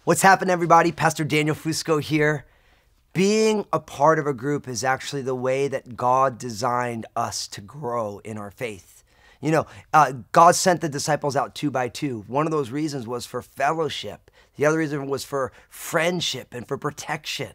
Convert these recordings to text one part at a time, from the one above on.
What's happening, everybody? Pastor Daniel Fusco here. Being a part of a group is actually the way that God designed us to grow in our faith. You know, God sent the disciples out 2 by 2. One of those reasons was for fellowship. The other reason was for friendship and for protection.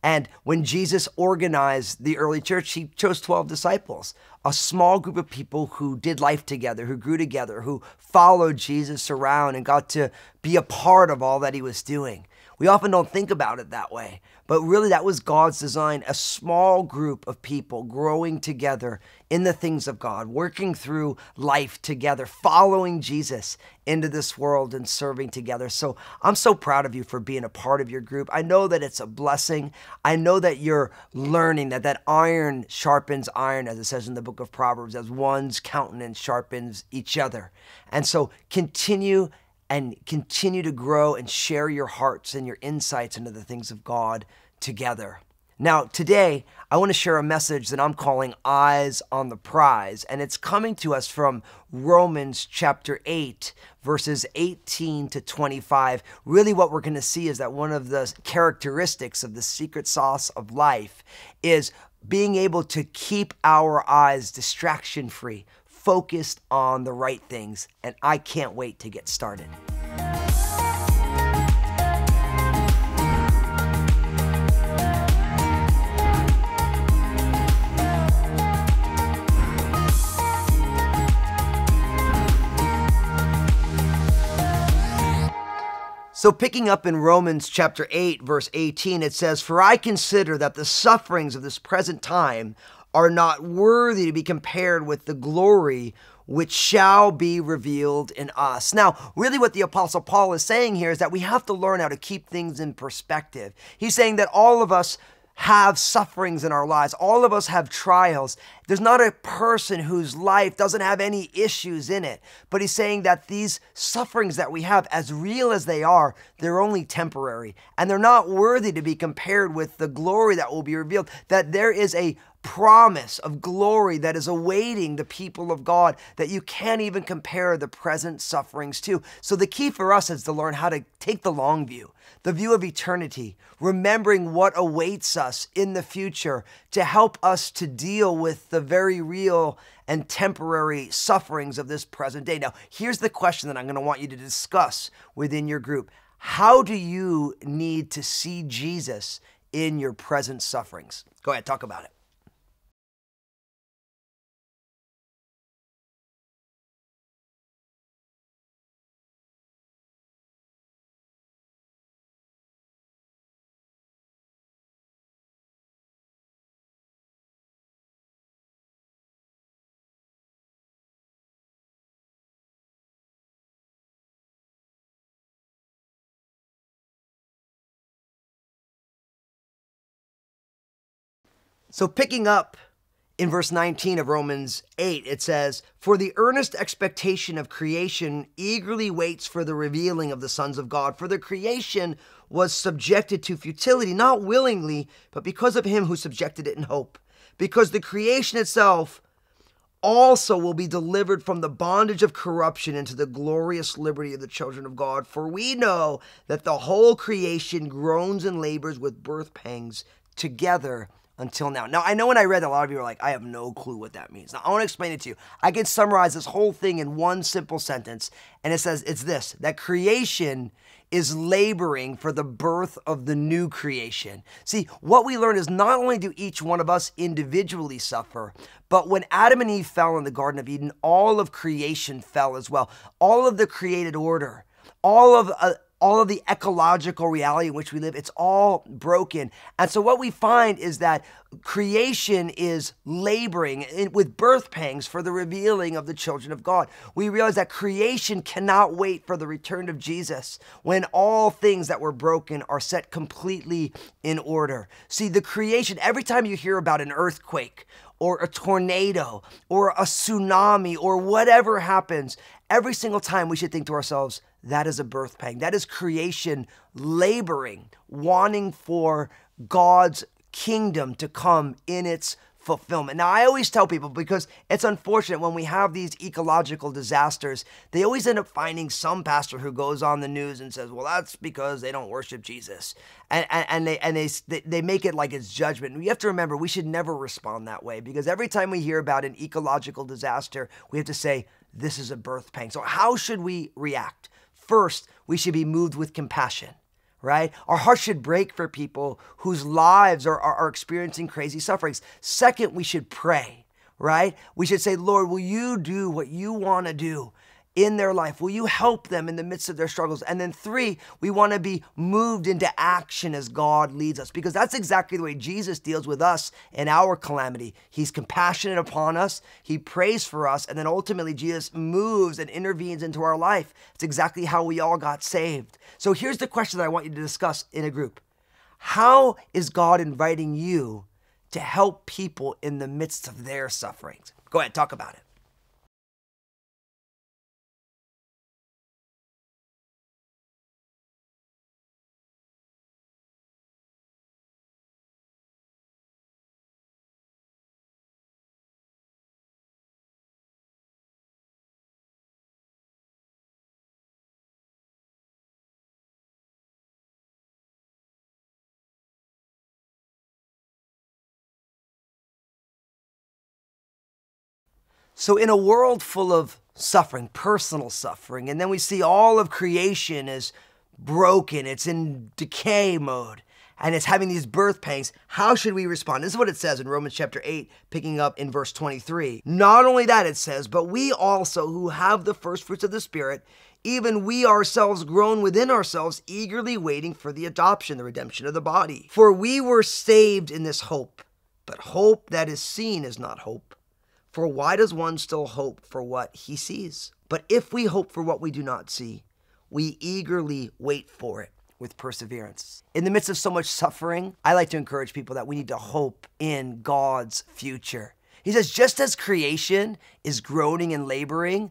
And when Jesus organized the early church, he chose 12 disciples, a small group of people who did life together, who grew together, who followed Jesus around and got to be a part of all that he was doing. We often don't think about it that way, but really that was God's design, a small group of people growing together in the things of God, working through life together, following Jesus into this world and serving together. So I'm so proud of you for being a part of your group. I know that it's a blessing. I know that you're learning that iron sharpens iron, as it says in the book of Proverbs, as one's countenance sharpens each other. And so continue to grow and share your hearts and your insights into the things of God together. Now, today, I want to share a message that I'm calling Eyes on the Prize, and it's coming to us from Romans chapter 8, verses 18 to 25. Really what we're going to see is that one of the characteristics of the secret sauce of life is being able to keep our eyes distraction-free, focused on the right things, and I can't wait to get started. So picking up in Romans chapter 8, verse 18, it says, "For I consider that the sufferings of this present time are not worthy to be compared with the glory which shall be revealed in us." Now, really what the Apostle Paul is saying here is that we have to learn how to keep things in perspective. He's saying that all of us have sufferings in our lives. All of us have trials. There's not a person whose life doesn't have any issues in it. But he's saying that these sufferings that we have, as real as they are, they're only temporary. And they're not worthy to be compared with the glory that will be revealed. That there is a promise of glory that is awaiting the people of God that you can't even compare the present sufferings to. So the key for us is to learn how to take the long view, the view of eternity, remembering what awaits us in the future to help us to deal with the very real and temporary sufferings of this present day. Now, here's the question that I'm going to want you to discuss within your group. How do you need to see Jesus in your present sufferings? Go ahead, talk about it. So picking up in verse 19 of Romans 8, it says, "For the earnest expectation of creation eagerly waits for the revealing of the sons of God. For the creation was subjected to futility, not willingly, but because of him who subjected it in hope. Because the creation itself also will be delivered from the bondage of corruption into the glorious liberty of the children of God. For we know that the whole creation groans and labors with birth pangs together until now." Now, I know when I read that, a lot of you are like, I have no clue what that means. Now, I want to explain it to you. I can summarize this whole thing in one simple sentence, and it says it's this, that creation is laboring for the birth of the new creation. See, what we learn is not only do each one of us individually suffer, but when Adam and Eve fell in the Garden of Eden, all of creation fell as well. All of the created order, all of the ecological reality in which we live, it's all broken. And so what we find is that creation is laboring with birth pangs for the revealing of the children of God. We realize that creation cannot wait for the return of Jesus when all things that were broken are set completely in order. See, the creation, every time you hear about an earthquake or a tornado or a tsunami or whatever happens, every single time we should think to ourselves, that is a birth pang. That is creation laboring, wanting for God's kingdom to come in its fulfillment. Now, I always tell people, because it's unfortunate when we have these ecological disasters, they always end up finding some pastor who goes on the news and says, well, that's because they don't worship Jesus. And they make it like it's judgment. And you have to remember, we should never respond that way, because every time we hear about an ecological disaster, we have to say, this is a birth pang. So how should we react? First, we should be moved with compassion. Right? Our hearts should break for people whose lives are experiencing crazy sufferings. Second, we should pray, right? We should say, Lord, will you do what you want to do in their life? Will you help them in the midst of their struggles? And then three, we want to be moved into action as God leads us, because that's exactly the way Jesus deals with us in our calamity. He's compassionate upon us. He prays for us. And then ultimately Jesus moves and intervenes into our life. It's exactly how we all got saved. So here's the question that I want you to discuss in a group. How is God inviting you to help people in the midst of their sufferings? Go ahead, talk about it. So in a world full of suffering, personal suffering, and then we see all of creation is broken, it's in decay mode, and it's having these birth pangs, how should we respond? This is what it says in Romans chapter 8, picking up in verse 23. Not only that, it says, but we also who have the first fruits of the Spirit, even we ourselves groan within ourselves, eagerly waiting for the adoption, the redemption of the body. For we were saved in this hope, but hope that is seen is not hope. For why does one still hope for what he sees? But if we hope for what we do not see, we eagerly wait for it with perseverance. In the midst of so much suffering, I like to encourage people that we need to hope in God's future. He says, just as creation is groaning and laboring,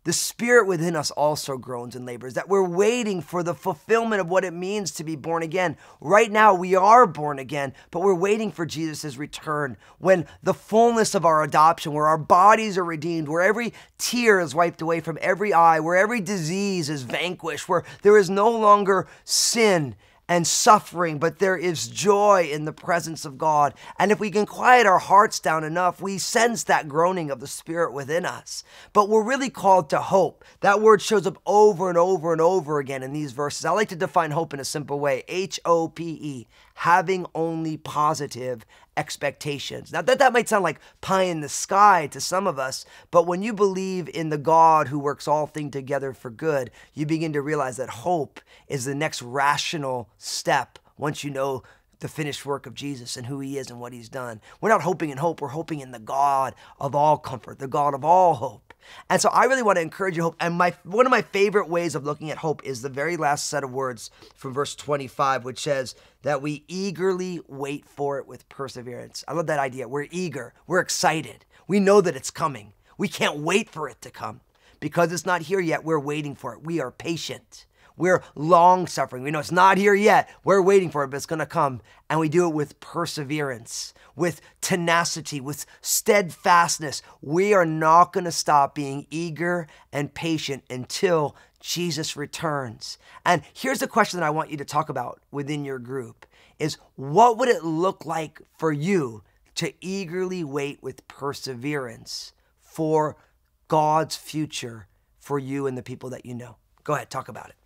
the Spirit within us also groans and labors, that we're waiting for the fulfillment of what it means to be born again. Right now, we are born again, but we're waiting for Jesus' return, when the fullness of our adoption, where our bodies are redeemed, where every tear is wiped away from every eye, where every disease is vanquished, where there is no longer sin and suffering, but there is joy in the presence of God. And if we can quiet our hearts down enough, we sense that groaning of the Spirit within us. But we're really called to hope. That word shows up over and over and over again in these verses. I like to define hope in a simple way. H-O-P-E, having only positive expectations. Now that might sound like pie in the sky to some of us, but when you believe in the God who works all things together for good, you begin to realize that hope is the next rational step once you know the finished work of Jesus and who he is and what he's done. We're not hoping in hope, we're hoping in the God of all comfort, the God of all hope. And so I really want to encourage you to hope. And one of my favorite ways of looking at hope is the very last set of words from verse 25, which says that we eagerly wait for it with perseverance. I love that idea. We're eager. We're excited. We know that it's coming. We can't wait for it to come. Because it's not here yet, we're waiting for it. We are patient. We're long suffering. We know it's not here yet. We're waiting for it, but it's going to come. And we do it with perseverance, with tenacity, with steadfastness. We are not going to stop being eager and patient until Jesus returns. And here's the question that I want you to talk about within your group is, what would it look like for you to eagerly wait with perseverance for God's future for you and the people that you know? Go ahead, talk about it.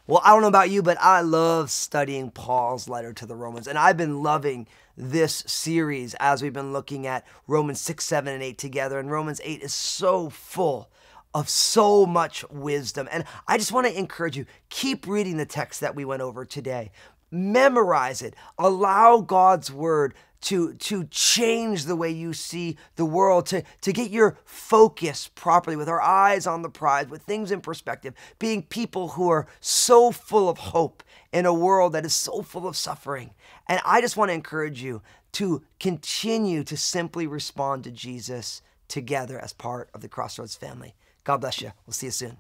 Well, I don't know about you, but I love studying Paul's letter to the Romans. And I've been loving this series as we've been looking at Romans 6, 7, and 8 together. And Romans 8 is so full of so much wisdom. And I just want to encourage you, keep reading the text that we went over today. Memorize it. Allow God's word to change the way you see the world, to get your focus properly with our eyes on the prize, with things in perspective, being people who are so full of hope in a world that is so full of suffering. And I just want to encourage you to continue to simply respond to Jesus together as part of the Crossroads family. God bless you. We'll see you soon.